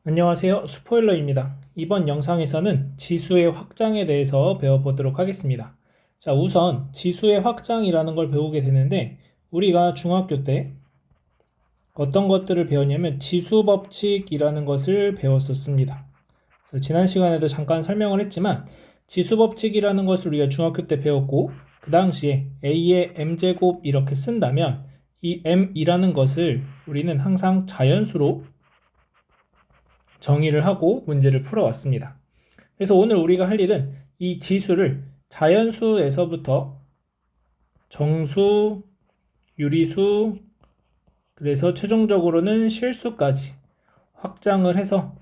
안녕하세요. 스포일러입니다. 이번 영상에서는 지수의 확장에 대해서 배워보도록 하겠습니다. 자, 우선 지수의 확장이라는 걸 배우게 되는데 우리가 중학교 때 어떤 것들을 배웠냐면 지수법칙이라는 것을 배웠었습니다. 그래서 지난 시간에도 잠깐 설명을 했지만 지수법칙이라는 것을 우리가 중학교 때 배웠고 그 당시에 a의 m제곱 이렇게 쓴다면 이 m이라는 것을 우리는 항상 자연수로 정의를 하고 문제를 풀어왔습니다. 그래서 오늘 우리가 할 일은 이 지수를 자연수에서부터 정수, 유리수, 그래서 최종적으로는 실수까지 확장을 해서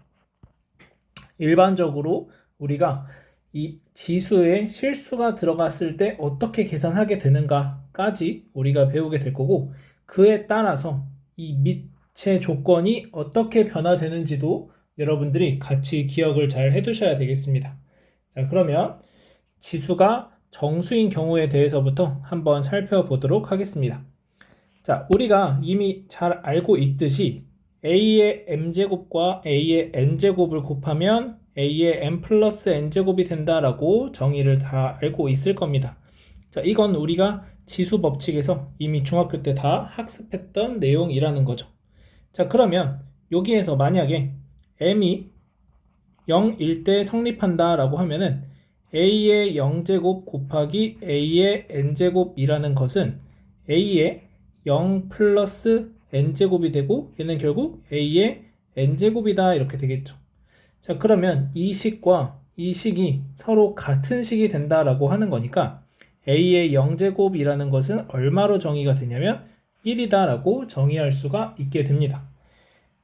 일반적으로 우리가 이 지수에 실수가 들어갔을 때 어떻게 계산하게 되는가까지 우리가 배우게 될 거고, 그에 따라서 이 밑의 조건이 어떻게 변화되는지도 여러분들이 같이 기억을 잘 해두셔야 되겠습니다. 자, 그러면 지수가 정수인 경우에 대해서부터 한번 살펴보도록 하겠습니다. 자, 우리가 이미 잘 알고 있듯이 a의 m제곱과 a의 n제곱을 곱하면 a의 m 플러스 n제곱이 된다라고 정의를 다 알고 있을 겁니다. 자, 이건 우리가 지수 법칙에서 이미 중학교 때 다 학습했던 내용이라는 거죠. 자, 그러면 여기에서 만약에 m이 0일 때 성립한다라고 하면은 a의 0제곱 곱하기 a의 n제곱이라는 것은 a의 0 플러스 n제곱이 되고 얘는 결국 a의 n제곱이다 이렇게 되겠죠. 자, 그러면 이 식과 이 식이 서로 같은 식이 된다라고 하는 거니까 a의 0제곱이라는 것은 얼마로 정의가 되냐면 1이다 라고 정의할 수가 있게 됩니다.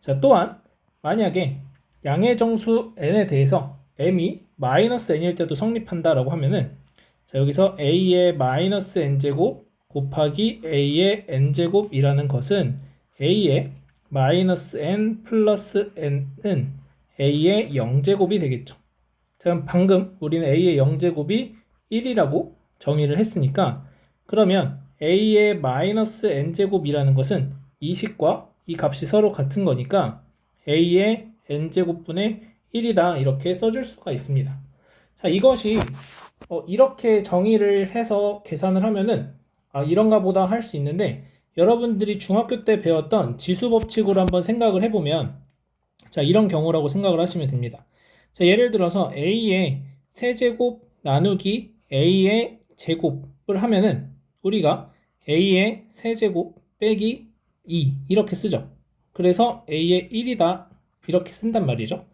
자, 또한 만약에 양의 정수 n에 대해서 m이 마이너스 n일 때도 성립한다라고 하면은 자, 여기서 a의 마이너스 n제곱 곱하기 a의 n제곱이라는 것은 a의 마이너스 n 플러스 n은 a의 0제곱이 되겠죠. 자, 그럼 방금 우리는 a의 0제곱이 1이라고 정의를 했으니까 그러면 a의 마이너스 n제곱이라는 것은 이 식과 이 값이 서로 같은 거니까 a의 n제곱분의 1이다 이렇게 써줄 수가 있습니다. 자, 이것이 이렇게 정의를 해서 계산을 하면은 이런가 보다 할 수 있는데 여러분들이 중학교 때 배웠던 지수 법칙으로 한번 생각을 해보면 자, 이런 경우라고 생각을 하시면 됩니다. 자, 예를 들어서 a의 세제곱 나누기 a의 제곱을 하면은 우리가 a의 세제곱 빼기 2 이렇게 쓰죠. 그래서 a의 1이다 이렇게 쓴단 말이죠.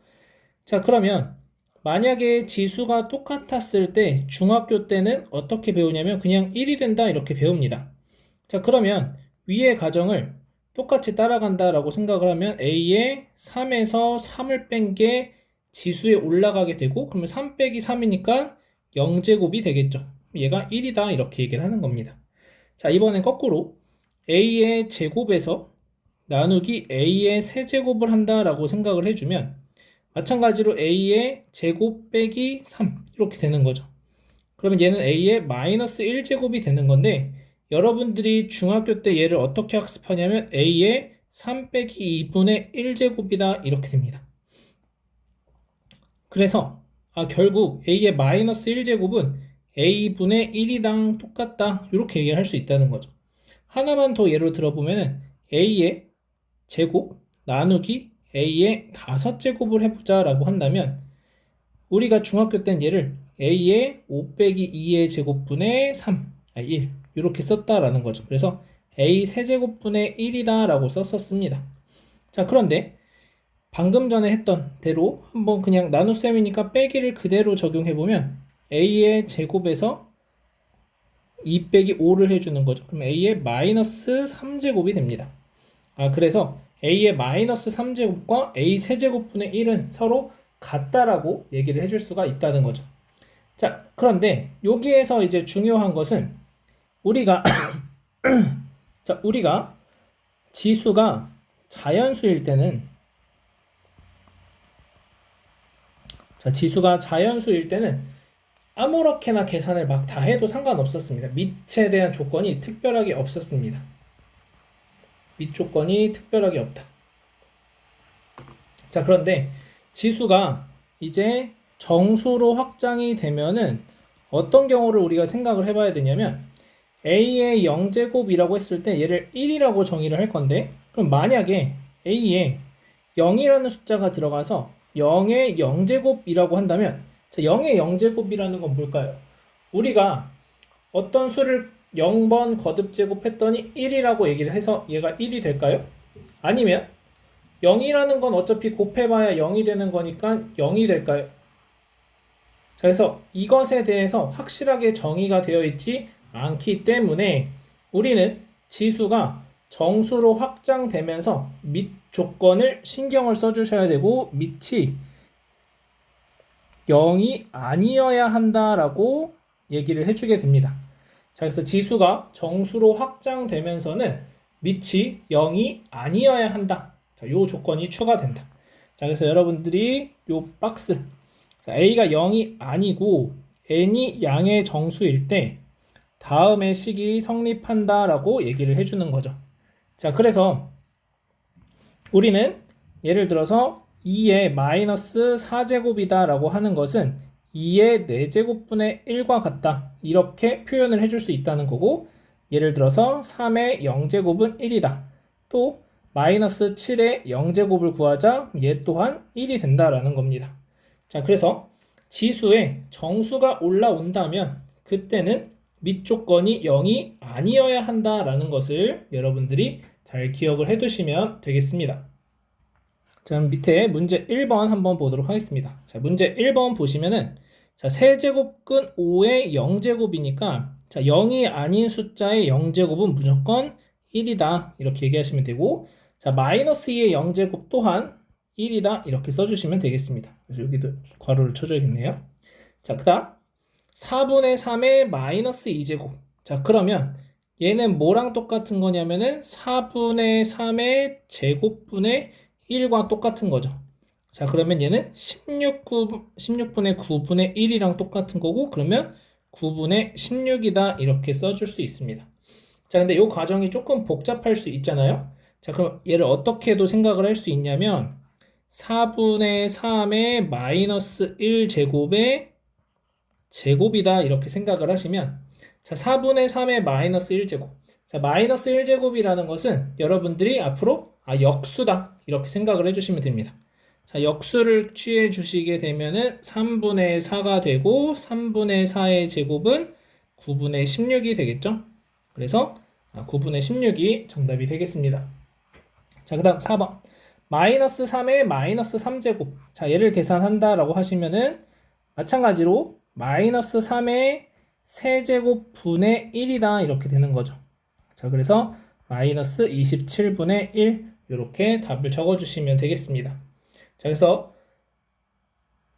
자, 그러면 만약에 지수가 똑같았을 때 중학교 때는 어떻게 배우냐면 그냥 1이 된다 이렇게 배웁니다. 자, 그러면 위의 가정을 똑같이 따라간다라고 생각을 하면 a의 3에서 3을 뺀 게 지수에 올라가게 되고 그러면 3 빼기 3이니까 0제곱이 되겠죠. 얘가 1이다 이렇게 얘기를 하는 겁니다. 자, 이번엔 거꾸로 a의 제곱에서 나누기 a의 세제곱을 한다라고 생각을 해주면 마찬가지로 a의 제곱 빼기 3 이렇게 되는 거죠. 그러면 얘는 a의 마이너스 1제곱이 되는 건데 여러분들이 중학교 때 얘를 어떻게 학습하냐면 a의 3 빼기 2분의 1제곱이다 이렇게 됩니다. 그래서 결국 a의 마이너스 1제곱은 a분의 1이랑 똑같다 이렇게 얘기를 할 수 있다는 거죠. 하나만 더 예로 들어보면 a의 제곱 나누기 a의 5제곱을 해보자 라고 한다면 우리가 중학교 땐 얘를 a의 5 빼기 2의 제곱분의 3, 1 이렇게 썼다라는 거죠. 그래서 a 세제곱분의 1이다 라고 썼었습니다. 자, 그런데 방금 전에 했던 대로 한번 그냥 나눗셈이니까 빼기를 그대로 적용해보면 a의 제곱에서 2 빼기 5를 해주는 거죠. 그럼 a의 마이너스 3제곱이 됩니다. 그래서 a의 마이너스 3제곱과 a 세제곱분의 1은 서로 같다라고 얘기를 해줄 수가 있다는 거죠. 자, 그런데 여기에서 이제 중요한 것은 우리가 우리가 지수가 자연수일 때는 지수가 자연수일 때는 아무렇게나 계산을 막 다 해도 상관없었습니다. 밑에 대한 조건이 특별하게 없었습니다. 밑 조건이 특별하게 없다. 자, 그런데 지수가 이제 정수로 확장이 되면은 어떤 경우를 우리가 생각을 해봐야 되냐면 a의 0제곱이라고 했을 때 얘를 1이라고 정의를 할 건데, 그럼 만약에 a에 0이라는 숫자가 들어가서 0의 0제곱이라고 한다면, 자, 0의 0제곱이라는 건 뭘까요? 우리가 어떤 수를 0번 거듭 제곱했더니 1이라고 얘기를 해서 얘가 1이 될까요? 아니면 0이라는 건 어차피 곱해봐야 0이 되는 거니까 0이 될까요? 자, 그래서 이것에 대해서 확실하게 정의가 되어 있지 않기 때문에 우리는 지수가 정수로 확장되면서 밑 조건을 신경을 써주셔야 되고, 밑이 0이 아니어야 한다라고 얘기를 해주게 됩니다. 자, 그래서 지수가 정수로 확장되면서는 밑이 0이 아니어야 한다. 자, 요 조건이 추가된다. 자, 그래서 여러분들이 요 박스, 자, a가 0이 아니고 n이 양의 정수일 때 다음의 식이 성립한다라고 얘기를 해주는 거죠. 자, 그래서 우리는 예를 들어서 2의 마이너스 4제곱이다 라고 하는 것은 2의 4제곱분의 1과 같다, 이렇게 표현을 해줄 수 있다는 거고, 예를 들어서 3의 0제곱은 1이다, 또 마이너스 7의 0제곱을 구하자, 얘 또한 1이 된다라는 겁니다. 자, 그래서 지수에 정수가 올라온다면 그때는 밑 조건이 0이 아니어야 한다라는 것을 여러분들이 잘 기억을 해두시면 되겠습니다. 자, 밑에 문제 1번 한번 보도록 하겠습니다. 자, 문제 1번 보시면은, 자, 세제곱근 5의 0제곱이니까, 자, 0이 아닌 숫자의 0제곱은 무조건 1이다, 이렇게 얘기하시면 되고, 자, 마이너스 2의 0제곱 또한 1이다, 이렇게 써주시면 되겠습니다. 그래서 여기도 괄호를 쳐줘야겠네요. 자, 그 다음 4분의 3의 마이너스 2제곱. 자, 그러면 얘는 뭐랑 똑같은 거냐면은 4분의 3의 제곱분의 1과 똑같은 거죠. 자, 그러면 얘는 16분의 9분의 1이랑 똑같은 거고, 그러면 9분의 16이다, 이렇게 써줄 수 있습니다. 자, 근데 이 과정이 조금 복잡할 수 있잖아요. 자, 그럼 얘를 어떻게도 생각을 할 수 있냐면 4분의 3의 마이너스 1제곱의 제곱이다, 이렇게 생각을 하시면, 자, 4분의 3의 마이너스 1제곱. 자, 마이너스 1제곱이라는 것은 여러분들이 앞으로 역수다, 이렇게 생각을 해주시면 됩니다. 자, 역수를 취해 주시게 되면은 3분의 4가 되고, 3분의 4의 제곱은 9분의 16이 되겠죠? 그래서 9분의 16이 정답이 되겠습니다. 자, 그 다음 4번. 마이너스 3의 마이너스 3제곱. 자, 얘를 계산한다라고 하시면은 마찬가지로 마이너스 3의 세제곱분의 1이다, 이렇게 되는 거죠. 자, 그래서 마이너스 27분의 1, 이렇게 답을 적어주시면 되겠습니다. 자, 그래서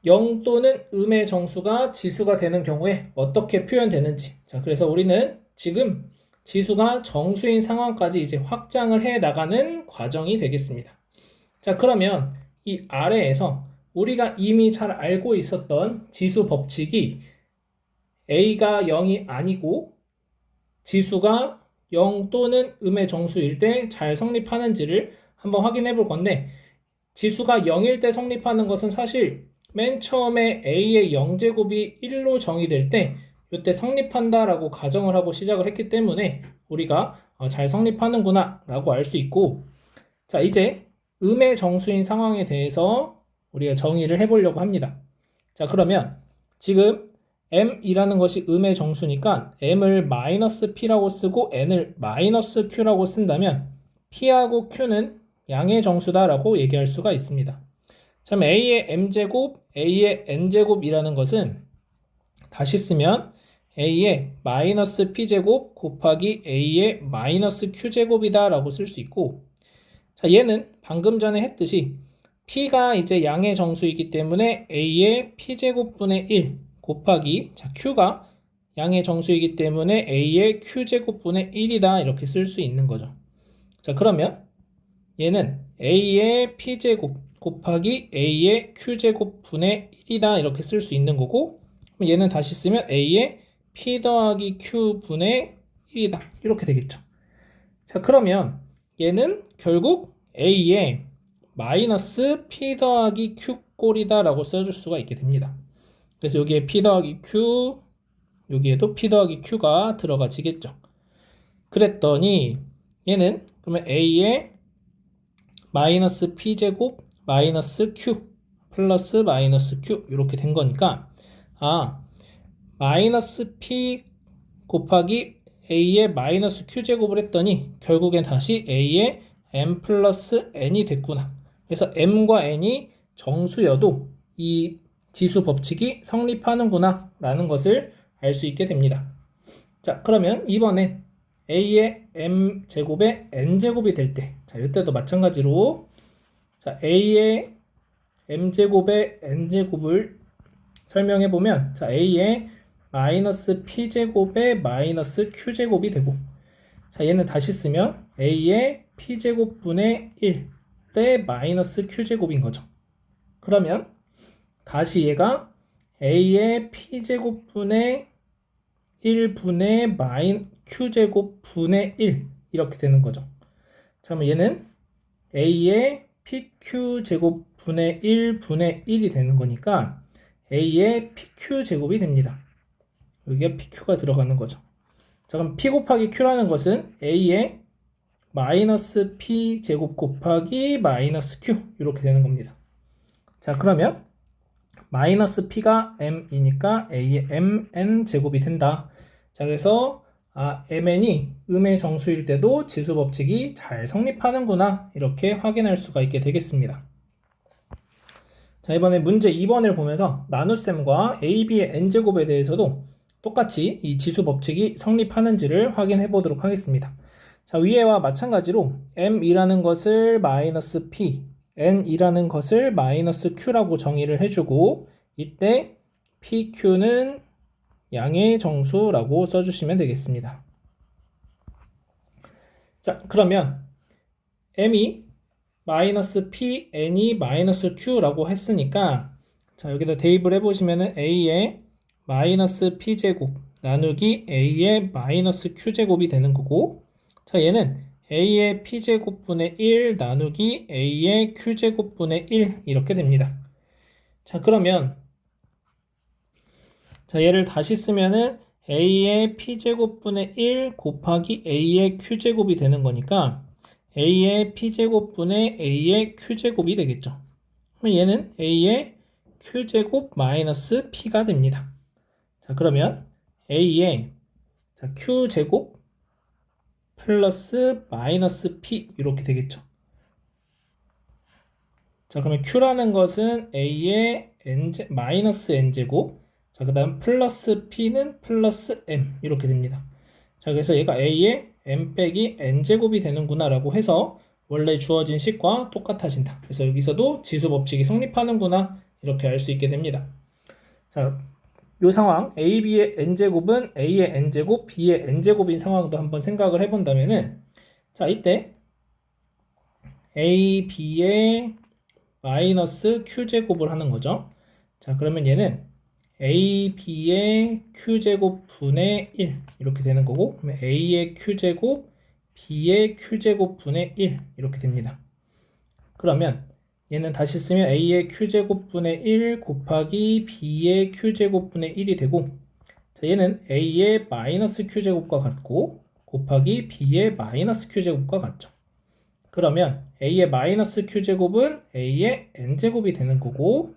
0 또는 음의 정수가 지수가 되는 경우에 어떻게 표현되는지. 자, 그래서 우리는 지금 지수가 정수인 상황까지 이제 확장을 해 나가는 과정이 되겠습니다. 자, 그러면 이 아래에서 우리가 이미 잘 알고 있었던 지수 법칙이 a가 0이 아니고 지수가 0 또는 음의 정수일 때 잘 성립하는지를 한번 확인해 볼 건데, 지수가 0일 때 성립하는 것은 사실 맨 처음에 a의 0제곱이 1로 정의될 때 이때 성립한다 라고 가정을 하고 시작을 했기 때문에 우리가 잘 성립하는구나 라고 알 수 있고, 자, 이제 음의 정수인 상황에 대해서 우리가 정의를 해보려고 합니다. 자, 그러면 지금 m이라는 것이 음의 정수니까 m을 마이너스 p라고 쓰고 n을 마이너스 q라고 쓴다면 p하고 q는 양의 정수다라고 얘기할 수가 있습니다. 자, a의 m제곱, a의 n제곱이라는 것은 다시 쓰면 a의 마이너스 p제곱 곱하기 a의 마이너스 q제곱이다 라고 쓸 수 있고, 자, 얘는 방금 전에 했듯이 p가 이제 양의 정수이기 때문에 a의 p제곱분의 1 곱하기, 자, q가 양의 정수이기 때문에 a의 q제곱분의 1이다, 이렇게 쓸 수 있는 거죠. 자, 그러면 얘는 a의 p제곱 곱하기 a의 q제곱분의 1이다, 이렇게 쓸 수 있는 거고, 얘는 다시 쓰면 a의 p 더하기 q분의 1이다, 이렇게 되겠죠. 자, 그러면 얘는 결국 a의 마이너스 P 더하기 Q 꼴이다 라고 써줄 수가 있게 됩니다. 그래서 여기에 P 더하기 Q, 여기에도 P 더하기 Q가 들어가지겠죠. 그랬더니 얘는 그러면 A의 마이너스 P제곱 마이너스 Q 플러스 마이너스 Q 이렇게 된 거니까 마이너스 P 곱하기 A의 마이너스 Q제곱을 했더니 결국엔 다시 A의 M 플러스 N이 됐구나. 그래서 M과 N이 정수여도 이 지수 법칙이 성립하는구나 라는 것을 알 수 있게 됩니다. 자, 그러면 이번에 A의 M제곱에 N제곱이 될 때, 자, 이때도 마찬가지로 자, A의 M제곱에 N제곱을 설명해 보면 자, A의 마이너스 P제곱에 마이너스 Q제곱이 되고, 자, 얘는 다시 쓰면 A의 P제곱분의 1의 마이너스 Q제곱인 거죠. 그러면 다시 얘가 A의 P제곱분의 1분의 Q제곱분의 1 이렇게 되는 거죠. 자, 그러면 얘는 A의 PQ제곱분의 1분의 1이 되는 거니까 A의 PQ제곱이 됩니다. 여기에 PQ가 들어가는 거죠. 자, 그럼 P 곱하기 Q라는 것은 A의 마이너스 P제곱 곱하기 마이너스 Q 이렇게 되는 겁니다. 자, 그러면 마이너스 P가 M이니까 A의 MN제곱이 된다. 자, 그래서 MN이 음의 정수일 때도 지수 법칙이 잘 성립하는구나 이렇게 확인할 수가 있게 되겠습니다. 자, 이번에 문제 2번을 보면서 나눗셈과 AB의 N제곱에 대해서도 똑같이 이 지수 법칙이 성립하는지를 확인해 보도록 하겠습니다. 자, 위에와 마찬가지로 M이라는 것을 마이너스 P, N이라는 것을 마이너스 Q라고 정의를 해주고 이때 PQ는 양의 정수라고 써주시면 되겠습니다. 자, 그러면 M이 마이너스 P, N이 마이너스 Q라고 했으니까 자, 여기다 대입을 해보시면은 A의 마이너스 P제곱 나누기 A의 마이너스 Q제곱이 되는 거고 자, 얘는 A의 P제곱분의 1 나누기 A의 Q제곱분의 1 이렇게 됩니다. 자, 그러면 자, 얘를 다시 쓰면은 A의 P제곱분의 1 곱하기 A의 Q제곱이 되는 거니까 A의 P제곱분의 A의 Q제곱이 되겠죠. 그럼 얘는 A의 Q제곱 마이너스 P가 됩니다. 자, 그러면 A의 Q제곱 플러스 마이너스 P 이렇게 되겠죠. 자, 그러면 Q라는 것은 A의 마이너스 N제곱 자, 그 다음 플러스 P는 플러스 M 이렇게 됩니다. 자, 그래서 얘가 A의 M 빼기 N제곱이 되는구나 라고 해서 원래 주어진 식과 똑같아진다. 그래서 여기서도 지수 법칙이 성립하는구나 이렇게 알 수 있게 됩니다. 자, 이 상황 AB의 N제곱은 A의 N제곱, B의 N제곱인 상황도 한번 생각을 해본다면은 자, 이때 A, B의 마이너스 Q제곱을 하는 거죠. 자, 그러면 얘는 A, B의 Q제곱 분의 1 이렇게 되는 거고 그러면 A의 Q제곱, B의 Q제곱 분의 1 이렇게 됩니다. 그러면 얘는 다시 쓰면 A의 Q제곱 분의 1 곱하기 B의 Q제곱 분의 1이 되고 자, 얘는 A의 마이너스 Q제곱과 같고 곱하기 B의 마이너스 Q제곱과 같죠. 그러면 A의 마이너스 Q제곱은 A의 N제곱이 되는 거고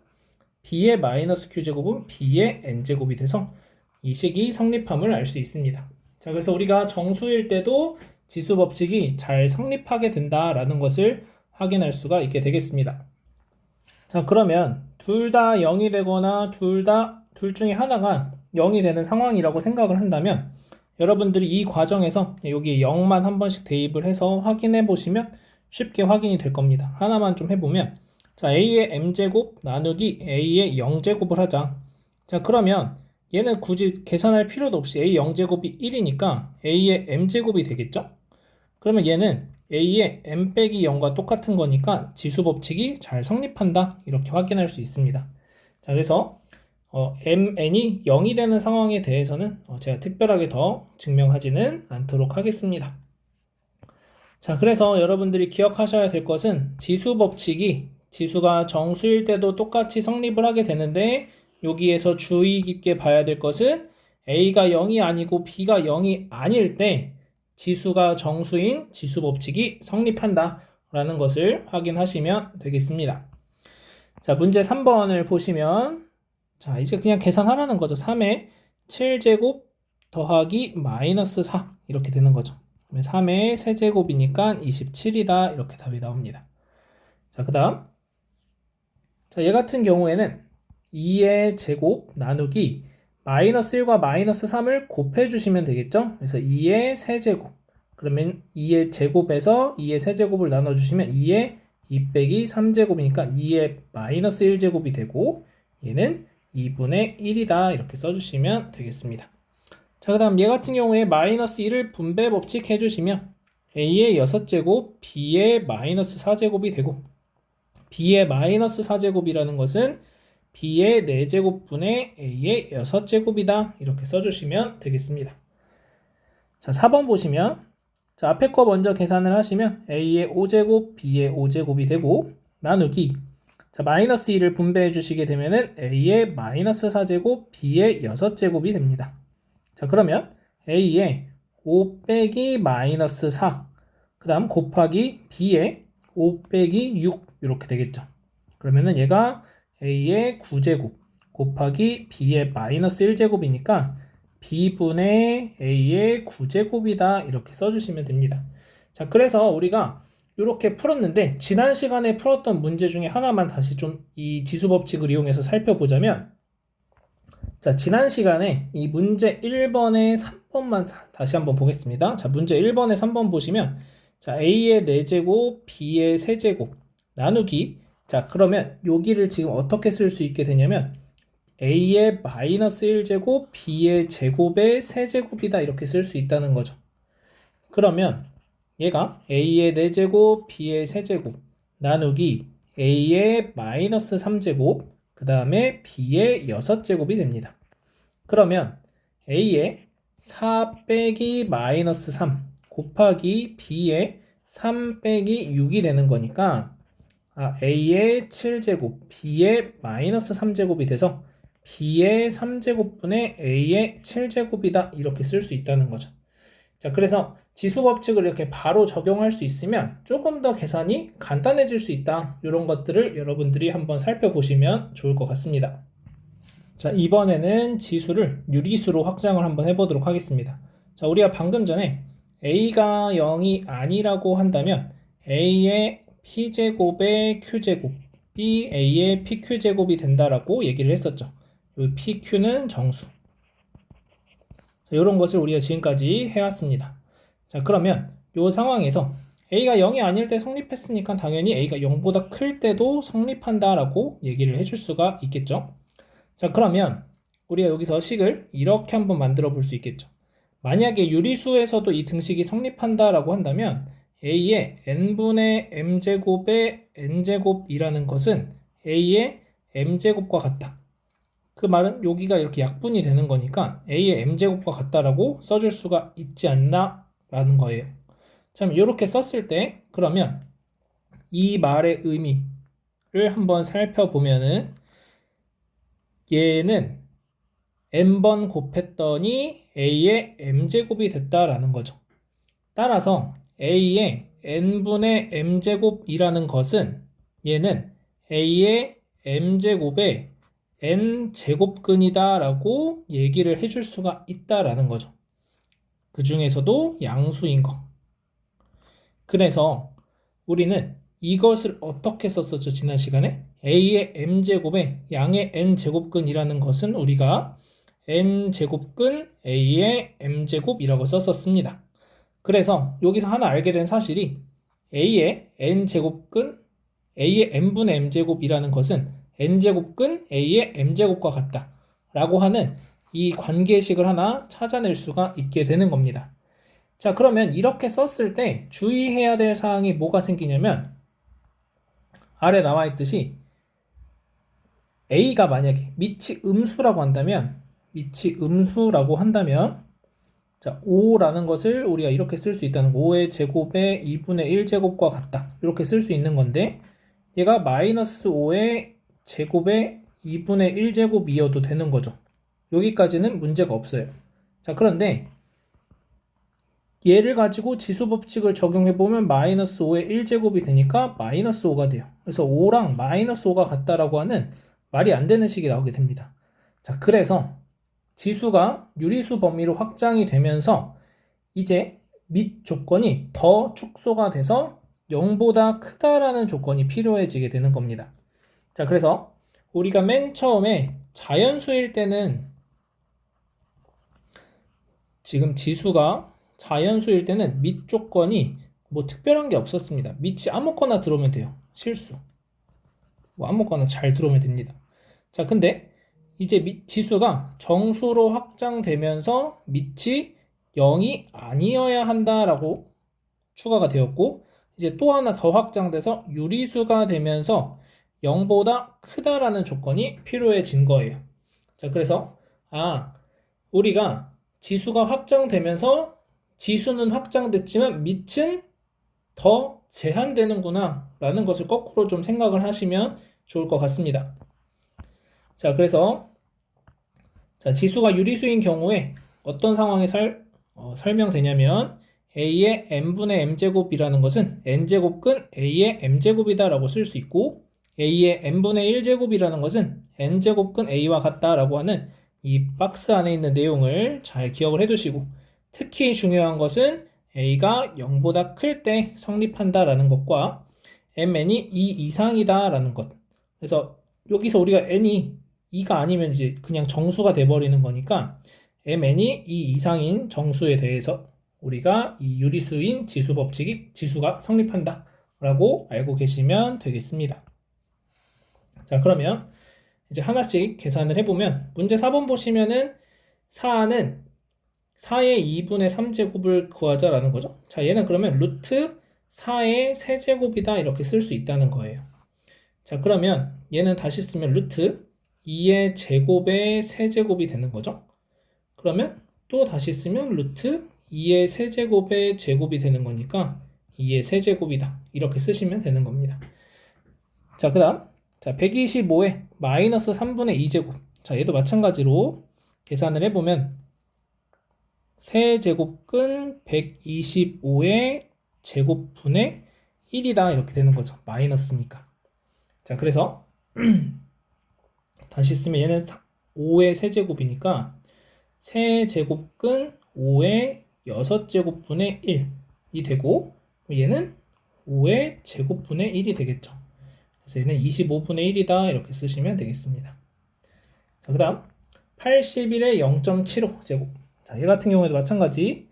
B의 마이너스 Q제곱은 B의 N제곱이 돼서 이 식이 성립함을 알 수 있습니다. 자, 그래서 우리가 정수일 때도 지수 법칙이 잘 성립하게 된다라는 것을 확인할 수가 있게 되겠습니다. 자, 그러면 둘 다 0이 되거나 둘 중에 하나가 0이 되는 상황이라고 생각을 한다면 여러분들이 이 과정에서 여기 0만 한 번씩 대입을 해서 확인해 보시면 쉽게 확인이 될 겁니다. 하나만 좀 해보면 자, A의 M제곱 나누기 A의 0제곱을 하자. 자, 그러면 얘는 굳이 계산할 필요도 없이 A 0제곱이 1이니까 A의 M제곱이 되겠죠? 그러면 얘는 A의 M 빼기 0과 똑같은 거니까 지수 법칙이 잘 성립한다. 이렇게 확인할 수 있습니다. 자, 그래서 MN이 0이 되는 상황에 대해서는 제가 특별하게 더 증명하지는 않도록 하겠습니다. 자, 그래서 여러분들이 기억하셔야 될 것은 지수 법칙이 지수가 정수일 때도 똑같이 성립을 하게 되는데 여기에서 주의 깊게 봐야 될 것은 A가 0이 아니고 B가 0이 아닐 때 지수가 정수인 지수 법칙이 성립한다 라는 것을 확인하시면 되겠습니다. 자, 문제 3번을 보시면 자, 이제 그냥 계산하라는 거죠. 3의 7제곱 더하기 마이너스 4 이렇게 되는 거죠. 3의 세제곱이니까 27이다 이렇게 답이 나옵니다. 자, 그 다음 자, 얘 같은 경우에는 2의 제곱 나누기 마이너스 1과 마이너스 3을 곱해주시면 되겠죠. 그래서 2의 세제곱 그러면 2의 제곱에서 2의 세제곱을 나눠주시면 2의 2 빼기 3제곱이니까 2의 마이너스 1제곱이 되고 얘는 2분의 1이다 이렇게 써주시면 되겠습니다. 자, 그 다음 얘 같은 경우에 마이너스 1을 분배 법칙 해주시면 A의 6제곱, B의 마이너스 4제곱이 되고 B의 마이너스 4제곱이라는 것은 B의 4제곱분의 A의 6제곱이다 이렇게 써주시면 되겠습니다. 자, 4번 보시면 자, 앞에 거 먼저 계산을 하시면 A의 5제곱, B의 5제곱이 되고 나누기 자, 마이너스 2를 분배해 주시게 되면은 A의 마이너스 4제곱, B의 6제곱이 됩니다. 자, 그러면 A의 5 빼기 마이너스 4, 그 다음 곱하기 B의 5 빼기 6 이렇게 되겠죠. 그러면은 얘가 A의 9제곱 곱하기 B의 마이너스 1제곱이니까 B분의 A의 9제곱이다 이렇게 써주시면 됩니다. 자, 그래서 우리가 이렇게 풀었는데 지난 시간에 풀었던 문제 중에 하나만 다시 좀 이 지수 법칙을 이용해서 살펴보자면 자, 지난 시간에 이 문제 1번에 3번만 다시 한번 보겠습니다. 자, 문제 1번에 3번 보시면 자, A의 4제곱, B의 세제곱 나누기 자, 그러면 여기를 지금 어떻게 쓸 수 있게 되냐면 A의 마이너스 1제곱, B의 제곱의 세제곱이다 이렇게 쓸 수 있다는 거죠. 그러면 얘가 A의 4제곱, B의 세제곱 나누기 A의 마이너스 3제곱 그 다음에 B의 6제곱이 됩니다. 그러면 A의 4 빼기 마이너스 3 곱하기 B의 3 빼기 6이 되는 거니까 A의 7제곱, B의 마이너스 3제곱이 돼서 B의 3제곱분의 A의 7제곱이다 이렇게 쓸 수 있다는 거죠. 자, 그래서 지수 법칙을 이렇게 바로 적용할 수 있으면 조금 더 계산이 간단해질 수 있다. 이런 것들을 여러분들이 한번 살펴보시면 좋을 것 같습니다. 자, 이번에는 지수를 유리수로 확장을 한번 해보도록 하겠습니다. 자, 우리가 방금 전에 A가 0이 아니라고 한다면 A의 P제곱의 Q제곱이 A의 PQ제곱이 된다라고 얘기를 했었죠. 이 PQ는 정수. 자, 이런 것을 우리가 지금까지 해왔습니다. 자, 그러면 이 상황에서 A가 0이 아닐 때 성립했으니까 당연히 A가 0보다 클 때도 성립한다라고 얘기를 해줄 수가 있겠죠. 자, 그러면 우리가 여기서 식을 이렇게 한번 만들어 볼 수 있겠죠. 만약에 유리수에서도 이 등식이 성립한다라고 한다면 A의 n분의 m제곱의 n제곱이라는 것은 A의 m제곱과 같다. 그 말은 여기가 이렇게 약분이 되는 거니까 A의 m제곱과 같다라고 써줄 수가 있지 않나 라는 거예요. 참 이렇게 썼을 때 그러면 이 말의 의미를 한번 살펴보면은 얘는 n번 곱했더니 A의 m제곱이 됐다라는 거죠. 따라서 A의 n분의 m제곱이라는 것은 얘는 A의 m제곱의 n제곱근이다 라고 얘기를 해줄 수가 있다라는 거죠. 그 중에서도 양수인 거. 그래서 우리는 이것을 어떻게 썼었죠? 지난 시간에 A의 m제곱에 양의 n제곱근이라는 것은 우리가 n제곱근 A의 m제곱이라고 썼었습니다. 그래서 여기서 하나 알게 된 사실이 A의 n제곱근 A의 n분의 m제곱이라는 것은 n제곱근 A의 m제곱과 같다 라고 하는 이 관계식을 하나 찾아낼 수가 있게 되는 겁니다. 자, 그러면 이렇게 썼을 때 주의해야 될 사항이 뭐가 생기냐면 아래 나와 있듯이 A가 만약에 밑이 음수라고 한다면 자, 5라는 것을 우리가 이렇게 쓸 수 있다는 거. 5의 제곱에 2분의 1제곱과 같다. 이렇게 쓸 수 있는 건데 얘가 마이너스 5의 제곱에 2분의 1제곱이어도 되는 거죠. 여기까지는 문제가 없어요. 자, 그런데 얘를 가지고 지수 법칙을 적용해보면 마이너스 5의 1제곱이 되니까 마이너스 5가 돼요. 그래서 5랑 마이너스 5가 같다라고 하는 말이 안 되는 식이 나오게 됩니다. 자, 그래서 지수가 유리수 범위로 확장이 되면서 이제 밑 조건이 더 축소가 돼서 0보다 크다라는 조건이 필요해지게 되는 겁니다. 자, 그래서 우리가 맨 처음에 자연수일 때는 지금 지수가 자연수일 때는 밑 조건이 뭐 특별한 게 없었습니다. 밑이 아무거나 들어오면 돼요. 실수. 뭐 아무거나 잘 들어오면 됩니다. 자, 근데 이제 지수가 정수로 확장되면서 밑이 0이 아니어야 한다라고 추가가 되었고, 이제 또 하나 더 확장돼서 유리수가 되면서 0보다 크다라는 조건이 필요해진 거예요. 자, 그래서 우리가 지수가 확장되면서 지수는 확장됐지만 밑은 더 제한되는구나 라는 것을 거꾸로 좀 생각을 하시면 좋을 것 같습니다. 자, 그래서 지수가 유리수인 경우에 어떤 상황이 설명되냐면 a의 n분의 m제곱이라는 것은 n제곱근 a의 m제곱이다 라고 쓸 수 있고 a의 n분의 1제곱이라는 것은 n제곱근 a와 같다 라고 하는 이 박스 안에 있는 내용을 잘 기억을 해두시고, 특히 중요한 것은 a가 0보다 클 때 성립한다 라는 것과 mn이 2 이상이다 라는 것. 그래서 여기서 우리가 n이 2가 아니면 이제 그냥 정수가 돼버리는 거니까 mn이 2 이상인 정수에 대해서 우리가 이 유리수인 지수 법칙이 지수가 성립한다 라고 알고 계시면 되겠습니다. 자, 그러면 이제 하나씩 계산을 해보면 문제 4번 보시면은 4는 4의 2분의 3제곱을 구하자라는 거죠. 자, 얘는 그러면 루트 4의 세제곱이다 이렇게 쓸 수 있다는 거예요. 자, 그러면 얘는 다시 쓰면 루트 2의 제곱의 세제곱이 되는 거죠. 그러면 또 다시 쓰면 루트 2의 세제곱의 제곱이 되는 거니까 2의 세제곱이다 이렇게 쓰시면 되는 겁니다. 자, 그 다음 125에 마이너스 3분의 2제곱. 자, 얘도 마찬가지로 계산을 해보면 세제곱근 125의 제곱분의 1이다 이렇게 되는 거죠. 마이너스니까. 자, 그래서 다시 쓰면 얘는 5의 세제곱이니까 세제곱근 5의 6제곱분의 1이 되고 얘는 5의 제곱분의 1이 되겠죠. 그래서 얘는 25분의 1이다 이렇게 쓰시면 되겠습니다. 자, 그 다음 81의 0.75 제곱. 자, 얘 같은 경우에도 마찬가지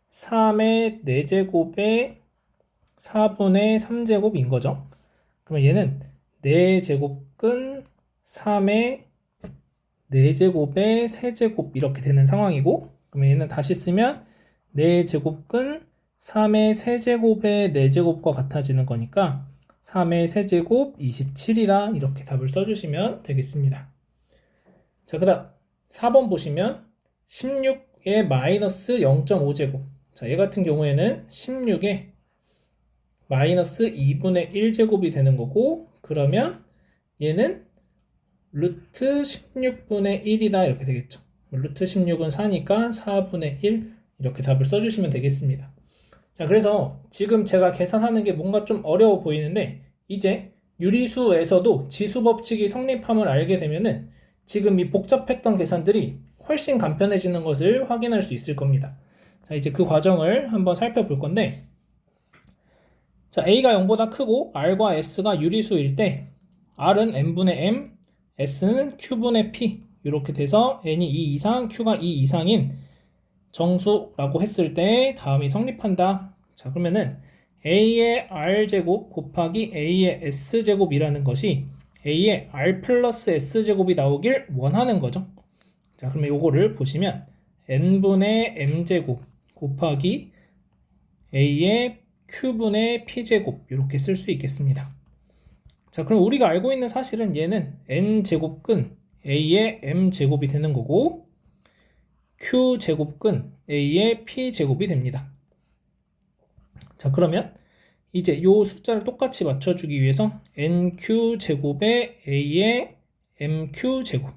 3의 4제곱의 4분의 3제곱인 거죠. 그러면 얘는 4제곱근 3의 4제곱의 세제곱 이렇게 되는 상황이고, 그러면 얘는 다시 쓰면 4제곱근 3의 세제곱의 4제곱과 같아지는 거니까 3의 세제곱 27이다 이렇게 답을 써주시면 되겠습니다. 자, 그 다음 4번 보시면 16의 마이너스 0.5제곱. 자, 얘 같은 경우에는 16의 마이너스 2분의 1제곱이 되는 거고, 그러면 얘는 루트 16분의 1이다 이렇게 되겠죠. 루트 16은 4니까 4분의 1 이렇게 답을 써주시면 되겠습니다. 자, 그래서 지금 제가 계산하는 게 뭔가 좀 어려워 보이는데 이제 유리수에서도 지수 법칙이 성립함을 알게 되면은 지금 이 복잡했던 계산들이 훨씬 간편해지는 것을 확인할 수 있을 겁니다. 자, 이제 그 과정을 한번 살펴볼 건데, 자, A가 0보다 크고 R과 S가 유리수일 때 R은 N분의 M, S는 Q분의 P 이렇게 돼서 N이 2 이상, Q가 2 이상인 정수라고 했을 때 다음이 성립한다. 자, 그러면은 A의 R제곱 곱하기 A의 S제곱이라는 것이 A의 R 플러스 S제곱이 나오길 원하는 거죠. 자, 그러면 요거를 보시면 N분의 M제곱 곱하기 A의 Q분의 P제곱 이렇게 쓸 수 있겠습니다. 자, 그럼 우리가 알고 있는 사실은 얘는 N제곱근 A의 M제곱이 되는 거고, Q제곱근 A의 P제곱이 됩니다. 자, 그러면 이제 요 숫자를 똑같이 맞춰주기 위해서 NQ제곱에 A의 MQ제곱,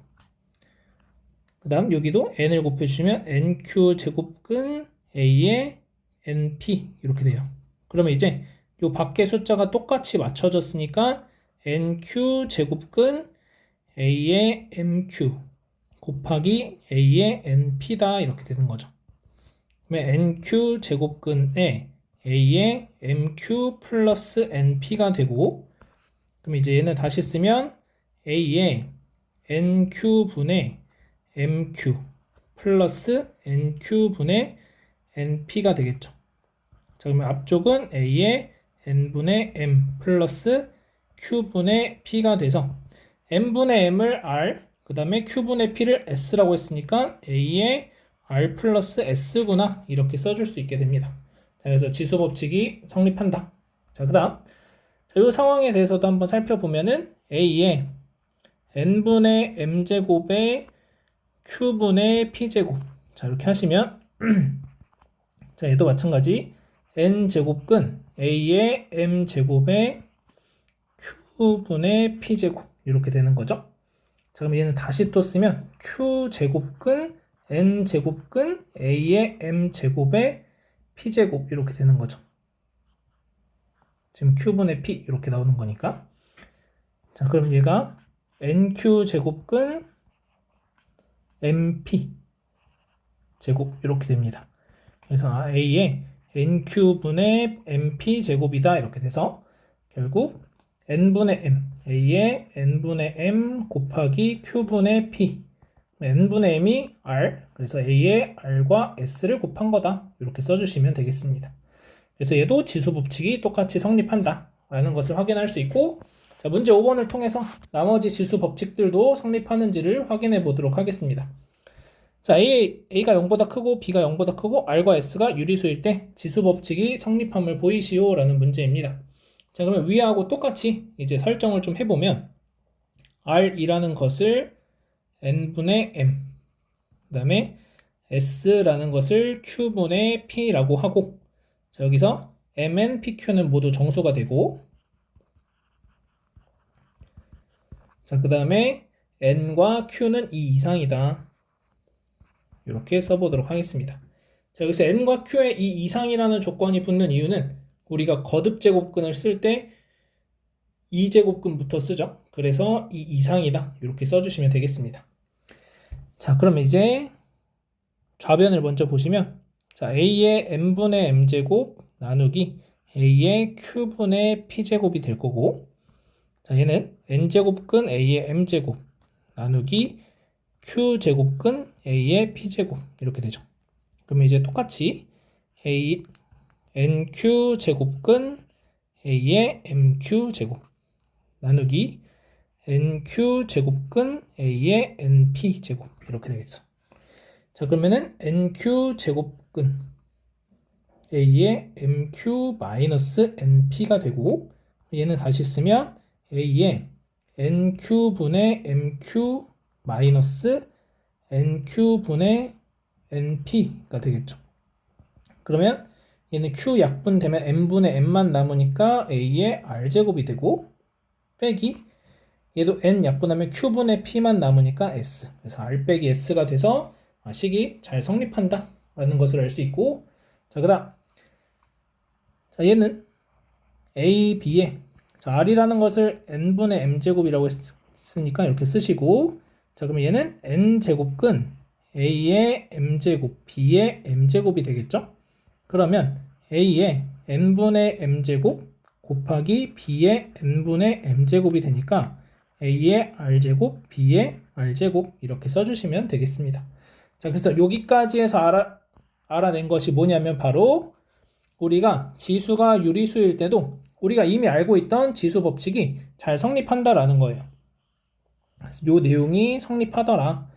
그 다음 여기도 n을 곱해주시면 NQ제곱근 A의 NP 이렇게 돼요. 그러면 이제 요 밖에 숫자가 똑같이 맞춰졌으니까 NQ제곱근 A의 MQ 곱하기 A의 NP다 이렇게 되는 거죠. 그러면 NQ제곱근에 A의 MQ 플러스 NP가 되고, 그럼 이제 얘는 다시 쓰면 A의 NQ분의 MQ 플러스 NQ분의 NP가 되겠죠. 자, 그러면 앞쪽은 A의 N분의 M 플러스 Q분의 P가 돼서 N분의 M을 R, 그 다음에 Q분의 P를 S라고 했으니까 A의 R 플러스 S구나 이렇게 써줄 수 있게 됩니다. 자, 그래서 지수법칙이 성립한다. 자, 그 다음 이 상황에 대해서도 한번 살펴보면은 A의 N분의 M제곱의 Q분의 P제곱, 자 이렇게 하시면 자, 얘도 마찬가지 N제곱근 A의 M제곱의 Q분의 P제곱 이렇게 되는 거죠. 자, 그럼 얘는 다시 또 쓰면 Q제곱근 N제곱근 A의 M제곱의 P제곱 이렇게 되는 거죠. 지금 Q분의 P 이렇게 나오는 거니까. 자, 그럼 얘가 NQ제곱근 MP 제곱 이렇게 됩니다. 그래서 A의 NQ분의 MP 제곱이다 이렇게 돼서 결국 N분의 M, A의 N분의 M 곱하기 Q분의 P, N분의 M이 R, 그래서 A의 R과 S를 곱한 거다 이렇게 써주시면 되겠습니다. 그래서 얘도 지수법칙이 똑같이 성립한다 라는 것을 확인할 수 있고, 자, 문제 5번을 통해서 나머지 지수법칙들도 성립하는지를 확인해 보도록 하겠습니다. 자, A가 0보다 크고 B가 0보다 크고 R과 S가 유리수일 때 지수법칙이 성립함을 보이시오 라는 문제입니다. 자, 그러면 위하고 똑같이 이제 설정을 좀 해보면 R이라는 것을 N분의 M, 그 다음에 S라는 것을 Q분의 P라고 하고, 자, 여기서 Mn, PQ는 모두 정수가 되고, 자, 그 다음에 N과 Q는 2 이상이다. 이렇게 써보도록 하겠습니다. 자, 여기서 N과 Q의 2 이상이라는 조건이 붙는 이유는 우리가 거듭제곱근을 쓸 때 2제곱근부터 쓰죠. 그래서 2 이상이다. 이렇게 써주시면 되겠습니다. 자, 그러면 이제 좌변을 먼저 보시면, 자, A의 N분의 M제곱 나누기 A의 Q분의 P제곱이 될 거고, 자, 얘는 N제곱근 A의 M제곱 나누기 Q제곱근 A의 P제곱 이렇게 되죠. 그러면 이제 똑같이 NQ제곱근 A의 MQ제곱 나누기 NQ제곱근 A의 NP제곱 이렇게 되겠죠. 자, 그러면은 NQ제곱근 A의 MQ-NP가 되고, 얘는 다시 쓰면 A의 NQ분의 MQ 마이너스 NQ분의 NP가 되겠죠. 그러면 얘는 Q 약분되면 N분의 N만 남으니까 A의 R제곱이 되고, 빼기 얘도 N 약분하면 Q분의 P만 남으니까 S, 그래서 R 빼기 S가 돼서 식이 잘 성립한다 라는 것을 알 수 있고, 자, 그 다음 자, 얘는 A, B에 자, R이라는 것을 N분의 M제곱이라고 했으니까 이렇게 쓰시고, 자, 그러면 얘는 N제곱근 A의 M제곱, B의 M제곱이 되겠죠? 그러면 A의 N분의 M제곱 곱하기 B의 N분의 M제곱이 되니까 A의 R제곱, B의 R제곱 이렇게 써주시면 되겠습니다. 자, 그래서 여기까지 해서 알아낸 것이 뭐냐면 바로 우리가 지수가 유리수일 때도 우리가 이미 알고 있던 지수 법칙이 잘 성립한다라는 거예요. 요 내용이 성립하더라.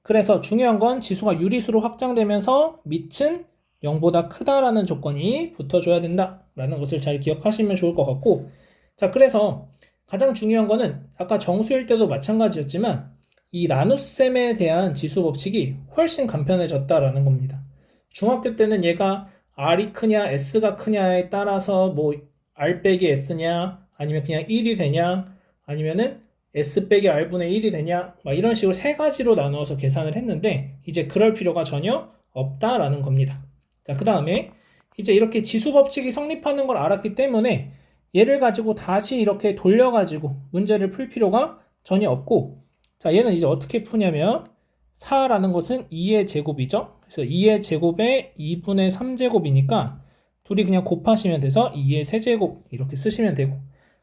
그래서 중요한 건 지수가 유리수로 확장되면서 밑은 0보다 크다라는 조건이 붙어줘야 된다라는 것을 잘 기억하시면 좋을 것 같고, 자, 그래서 가장 중요한 거는 아까 정수일 때도 마찬가지였지만 이 나눗셈에 대한 지수 법칙이 훨씬 간편해졌다라는 겁니다. 중학교 때는 얘가 R이 크냐 S가 크냐에 따라서 뭐 R 빼기 S냐 아니면 그냥 1이 되냐 아니면은 S 빼기 R분의 1이 되냐 막 이런 식으로 세 가지로 나누어서 계산을 했는데 이제 그럴 필요가 전혀 없다라는 겁니다. 자, 그 다음에 이제 이렇게 지수 법칙이 성립하는 걸 알았기 때문에 얘를 가지고 다시 이렇게 돌려가지고 문제를 풀 필요가 전혀 없고, 자, 얘는 이제 어떻게 푸냐면 4라는 것은 2의 제곱이죠. 그래서 2의 제곱에 2분의 3제곱이니까 둘이 그냥 곱하시면 돼서 2의 세제곱 이렇게 쓰시면 되고,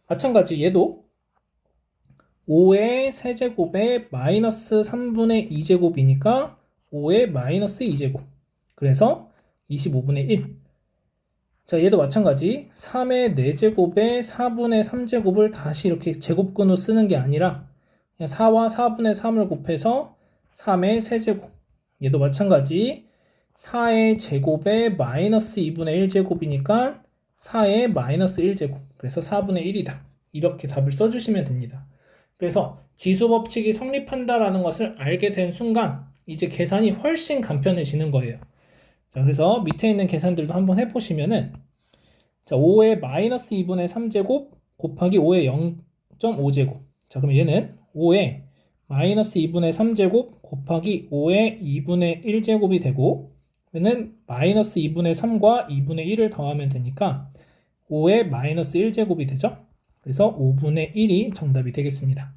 마찬가지 얘도 5의 세제곱에 마이너스 3분의 2제곱이니까 5의 마이너스 2제곱, 그래서 25분의 1. 자, 얘도 마찬가지 3의 4제곱에 4분의 3제곱을 다시 이렇게 제곱근으로 쓰는 게 아니라 그냥 4와 4분의 3을 곱해서 3의 세제곱. 얘도 마찬가지 4의 제곱에 마이너스 2분의 1제곱이니까 4의 마이너스 1제곱, 그래서 4분의 1이다. 이렇게 답을 써주시면 됩니다. 그래서 지수 법칙이 성립한다라는 것을 알게 된 순간 이제 계산이 훨씬 간편해지는 거예요. 자, 그래서 밑에 있는 계산들도 한번 해보시면은, 자, 5의 마이너스 2분의 3제곱 곱하기 5의 0.5제곱. 자, 그럼 얘는 5의 마이너스 2분의 3제곱 곱하기 5의 2분의 1제곱이 되고, 얘는 마이너스 2분의 3과 2분의 1을 더하면 되니까 5의 마이너스 1제곱이 되죠. 그래서 5분의 1이 정답이 되겠습니다.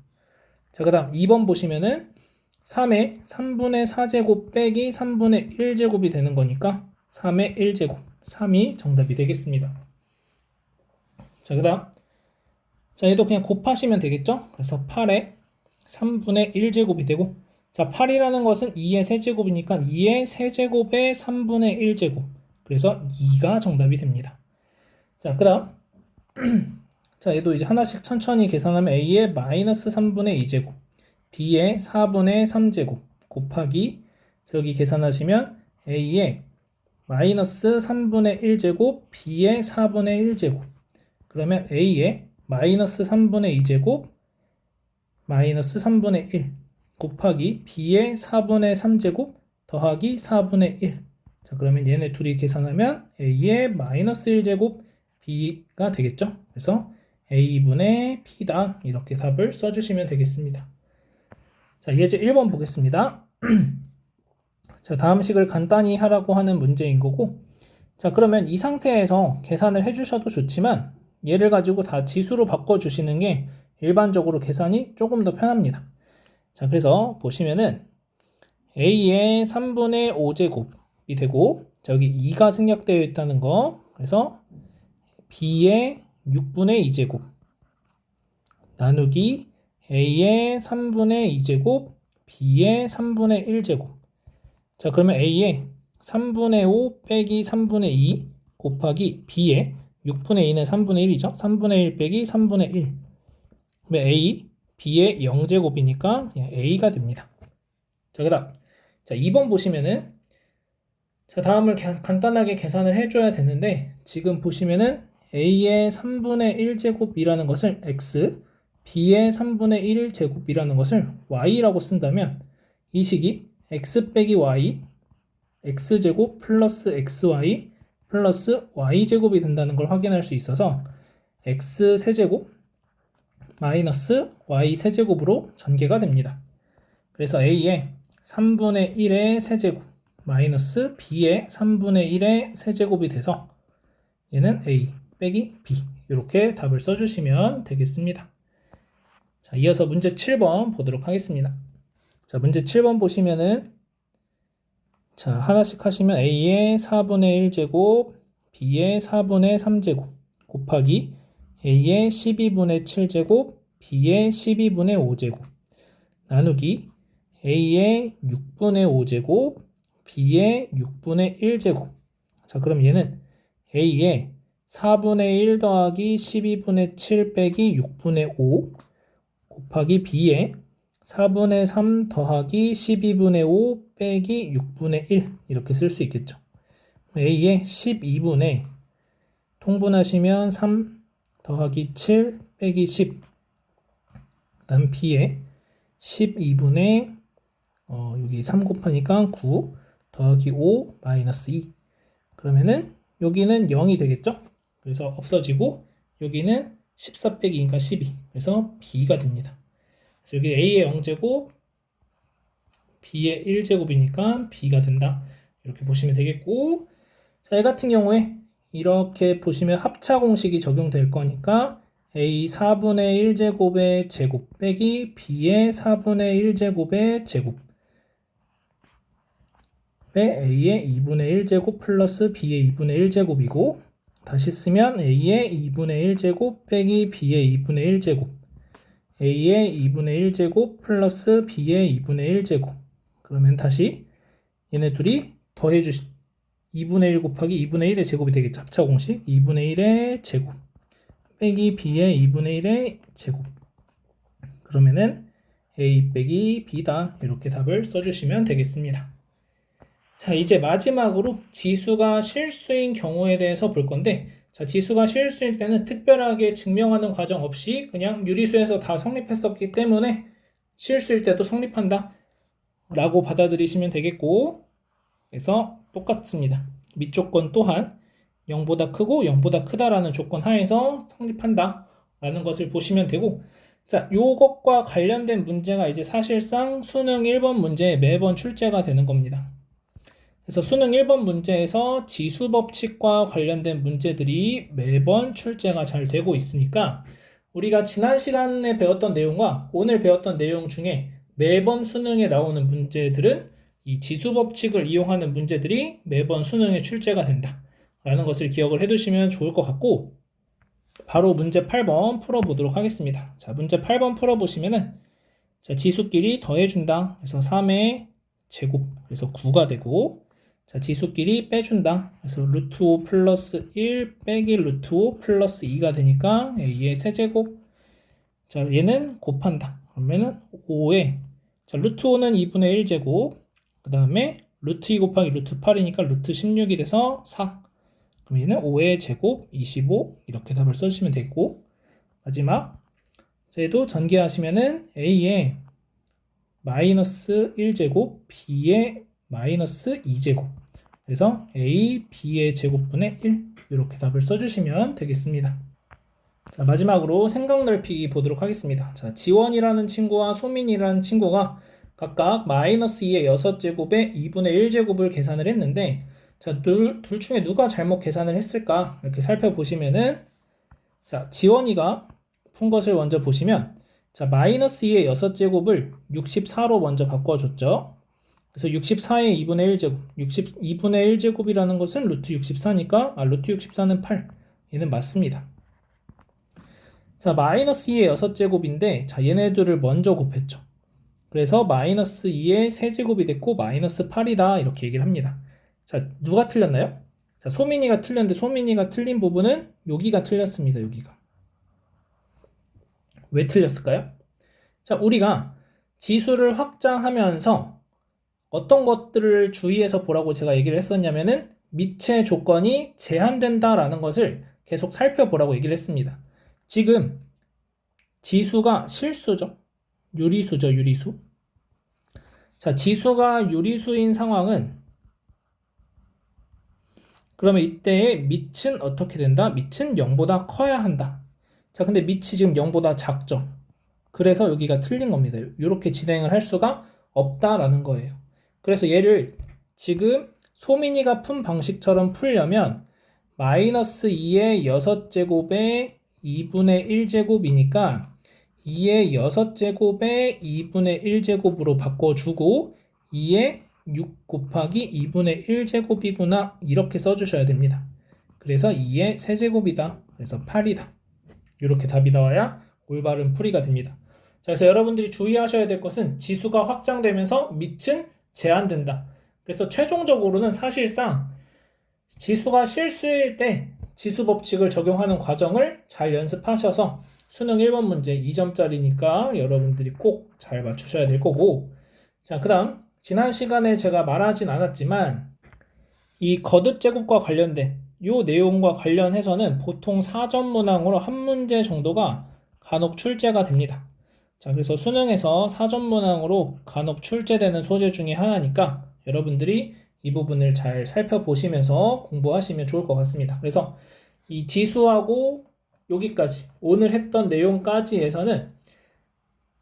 자, 그 다음 2번 보시면은 3의 3분의 4제곱 빼기 3분의 1제곱이 되는 거니까 3의 1제곱, 3이 정답이 되겠습니다. 자, 그 다음, 자, 얘도 그냥 곱하시면 되겠죠? 그래서 8의 3분의 1제곱이 되고, 자, 8이라는 것은 2의 세제곱이니까 2의 세제곱의 3분의 1제곱, 그래서 2가 정답이 됩니다. 자, 그 다음, 자, 얘도 이제 하나씩 천천히 계산하면 A의 마이너스 3분의 2제곱, B의 4분의 3제곱 곱하기, 여기 계산하시면 A의 마이너스 3분의 1제곱, B의 4분의 1제곱, 그러면 A의 마이너스 3분의 2제곱 마이너스 3분의 1 곱하기 B의 4분의 3제곱 더하기 4분의 1. 자, 그러면 얘네 둘이 계산하면 A의 마이너스 1제곱 B가 되겠죠. 그래서 A분의 P다, 이렇게 답을 써주시면 되겠습니다. 자, 예제 1번 보겠습니다. 자, 다음 식을 간단히 하라고 하는 문제인 거고, 자, 그러면 이 상태에서 계산을 해주셔도 좋지만 얘를 가지고 다 지수로 바꿔주시는 게 일반적으로 계산이 조금 더 편합니다. 자, 그래서 보시면은 A의 3분의 5제곱이 되고, 자, 여기 2가 생략되어 있다는 거, 그래서 B의 6분의 2제곱 나누기 A의 3분의 2제곱 B의 3분의 1제곱. 자, 그러면 A의 3분의 5 빼기 3분의 2 곱하기 B의 6분의 2는 3분의 1이죠. 3분의 1 빼기 3분의 1. 그러면 A, B의 0제곱이니까 그냥 A가 됩니다. 자, 그 다음, 자, 2번 보시면은, 자, 다음을 간단하게 계산을 해줘야 되는데, 지금 보시면은 A의 3분의 1제곱이라는 것을 X, B의 3분의 1제곱이라는 것을 Y라고 쓴다면, 이 식이 X 빼기 Y, X제곱 플러스 XY 플러스 Y제곱이 된다는 걸 확인할 수 있어서 X 세제곱 마이너스 Y 세제곱으로 전개가 됩니다. 그래서 A의 3분의 1의 세제곱 마이너스 B의 3분의 1의 세제곱이 돼서 얘는 A 빼기 B, 이렇게 답을 써주시면 되겠습니다. 자, 이어서 문제 7번 보도록 하겠습니다. 자, 문제 7번 보시면은, 자, 하나씩 하시면 A의 4분의 1제곱, B의 4분의 3제곱 곱하기 A의 12분의 7제곱, B의 12분의 5제곱 나누기 A의 6분의 5제곱, B의 6분의 1제곱. 자, 그럼 얘는 A의 4분의 1 더하기 12분의 7 빼기 6분의 5 곱하기 B의 4분의 3 더하기 12분의 5 빼기 6분의 1, 이렇게 쓸 수 있겠죠. A의 12분의 통분하시면 3 더하기 7 빼기 10, 그 다음 B의 12분의 여기 3 곱하니까 9 더하기 5 마이너스 2. 그러면은 여기는 0이 되겠죠? 그래서 없어지고 여기는 14 빼기 2니까 12. 그래서 b가 됩니다. 그래서 여기 a의 0제곱, b의 1제곱이니까 b가 된다. 이렇게 보시면 되겠고, 자, 이 같은 경우에 이렇게 보시면 합차 공식이 적용될 거니까 a 4분의 1제곱의 제곱 빼기 b의 4분의 1제곱의 제곱 a의 2분의 1제곱 플러스 b의 2분의 1제곱이고, 다시 쓰면 a의 2분의 1제곱 빼기 b의 2분의 1제곱 a의 2분의 1제곱 플러스 b의 2분의 1제곱. 그러면 다시 얘네 둘이 더해주시 2분의 1 곱하기 2분의 1의 제곱이 되겠죠. 합차 공식 2분의 1의 제곱 빼기 b의 2분의 1의 제곱. 그러면은 a 빼기 b다. 이렇게 답을 써주시면 되겠습니다. 자, 이제 마지막으로 지수가 실수인 경우에 대해서 볼 건데, 자, 지수가 실수일 때는 특별하게 증명하는 과정 없이 그냥 유리수에서 다 성립했었기 때문에 실수일 때도 성립한다 라고 받아들이시면 되겠고, 그래서 똑같습니다. 밑조건 또한 0보다 크고 0보다 크다라는 조건 하에서 성립한다 라는 것을 보시면 되고, 자, 요것과 관련된 문제가 이제 사실상 수능 1번 문제에 매번 출제가 되는 겁니다. 그래서 수능 1번 문제에서 지수 법칙과 관련된 문제들이 매번 출제가 잘 되고 있으니까 우리가 지난 시간에 배웠던 내용과 오늘 배웠던 내용 중에 매번 수능에 나오는 문제들은 이 지수 법칙을 이용하는 문제들이 매번 수능에 출제가 된다 라는 것을 기억을 해두시면 좋을 것 같고, 바로 문제 8번 풀어보도록 하겠습니다. 자, 문제 8번 풀어보시면은, 자, 지수끼리 더해준다. 그래서 3의 제곱, 그래서 9가 되고, 자, 지수끼리 빼준다. 그래서 루트 5 플러스 1 빼기 루트 5 플러스 2가 되니까 a의 세제곱. 자, 얘는 곱한다. 그러면은 5에, 자, 루트 5는 2분의 1제곱, 그 다음에 루트 2 곱하기 루트 8이니까 루트 16이 돼서 4. 그럼 얘는 5의 제곱 25. 이렇게 답을 써주시면 되고, 마지막, 얘도 전개하시면은 a의 마이너스 1제곱, b의 마이너스 2제곱. 그래서 a, b의 제곱분의 1. 이렇게 답을 써주시면 되겠습니다. 자, 마지막으로 생각 넓히기 보도록 하겠습니다. 자, 지원이라는 친구와 소민이라는 친구가 각각 마이너스 2의 6제곱에 2분의 1제곱을 계산을 했는데, 자, 둘 중에 누가 잘못 계산을 했을까? 이렇게 살펴보시면은, 자, 지원이가 푼 것을 먼저 보시면, 자, 마이너스 2의 6제곱을 64로 먼저 바꿔줬죠. 그래서 64의 2분의 1제곱, 2분의 1제곱이라는 것은 루트 64니까, 루트 64는 8. 얘는 맞습니다. 자, 마이너스 2의 6제곱인데, 자, 얘네들을 먼저 곱했죠. 그래서 마이너스 2의 세제곱이 됐고, 마이너스 8이다. 이렇게 얘기를 합니다. 자, 누가 틀렸나요? 자, 소민이가 틀렸는데, 소민이가 틀린 부분은 여기가 틀렸습니다. 여기가. 왜 틀렸을까요? 자, 우리가 지수를 확장하면서 어떤 것들을 주의해서 보라고 제가 얘기를 했었냐면은 미체 조건이 제한된다라는 것을 계속 살펴보라고 얘기를 했습니다. 지금 지수가 실수죠. 유리수죠, 유리수. 자, 지수가 유리수인 상황은 그러면 이때의 밑은 어떻게 된다? 밑은 0보다 커야 한다. 자, 근데 밑이 지금 0보다 작죠. 그래서 여기가 틀린 겁니다. 이렇게 진행을 할 수가 없다라는 거예요. 그래서 얘를 지금 소민이가 푼 방식처럼 풀려면 마이너스 2의 6제곱에 2분의 1제곱이니까 2의 6제곱에 2분의 1제곱으로 바꿔주고 2의 6 곱하기 2분의 1제곱이구나 이렇게 써주셔야 됩니다. 그래서 2의 세제곱이다. 그래서 8이다. 이렇게 답이 나와야 올바른 풀이가 됩니다. 자, 그래서 여러분들이 주의하셔야 될 것은 지수가 확장되면서 밑은 제한된다. 그래서 최종적으로는 사실상 지수가 실수일 때 지수 법칙을 적용하는 과정을 잘 연습하셔서 수능 1번 문제 2점짜리니까 여러분들이 꼭 잘 맞추셔야 될 거고, 자, 그 다음 지난 시간에 제가 말하진 않았지만 이 거듭 제곱과 관련된 이 내용과 관련해서는 보통 4점 문항으로 한 문제 정도가 간혹 출제가 됩니다. 자, 그래서 수능에서 사전문항으로 간혹 출제되는 소재 중에 하나니까 여러분들이 이 부분을 잘 살펴보시면서 공부하시면 좋을 것 같습니다. 그래서 이 지수하고 여기까지 오늘 했던 내용까지에서는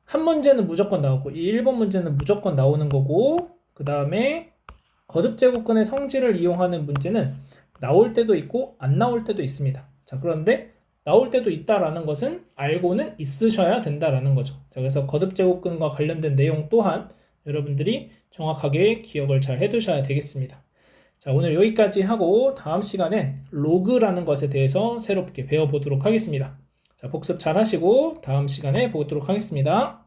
한 문제는 무조건 나오고 이 1번 문제는 무조건 나오는 거고, 그 다음에 거듭제곱근의 성질을 이용하는 문제는 나올 때도 있고 안 나올 때도 있습니다. 자, 그런데 나올 때도 있다라는 것은 알고는 있으셔야 된다라는 거죠. 자, 그래서 거듭제곱근과 관련된 내용 또한 여러분들이 정확하게 기억을 잘 해두셔야 되겠습니다. 자, 오늘 여기까지 하고 다음 시간엔 로그라는 것에 대해서 새롭게 배워보도록 하겠습니다. 자, 복습 잘 하시고 다음 시간에 보도록 하겠습니다.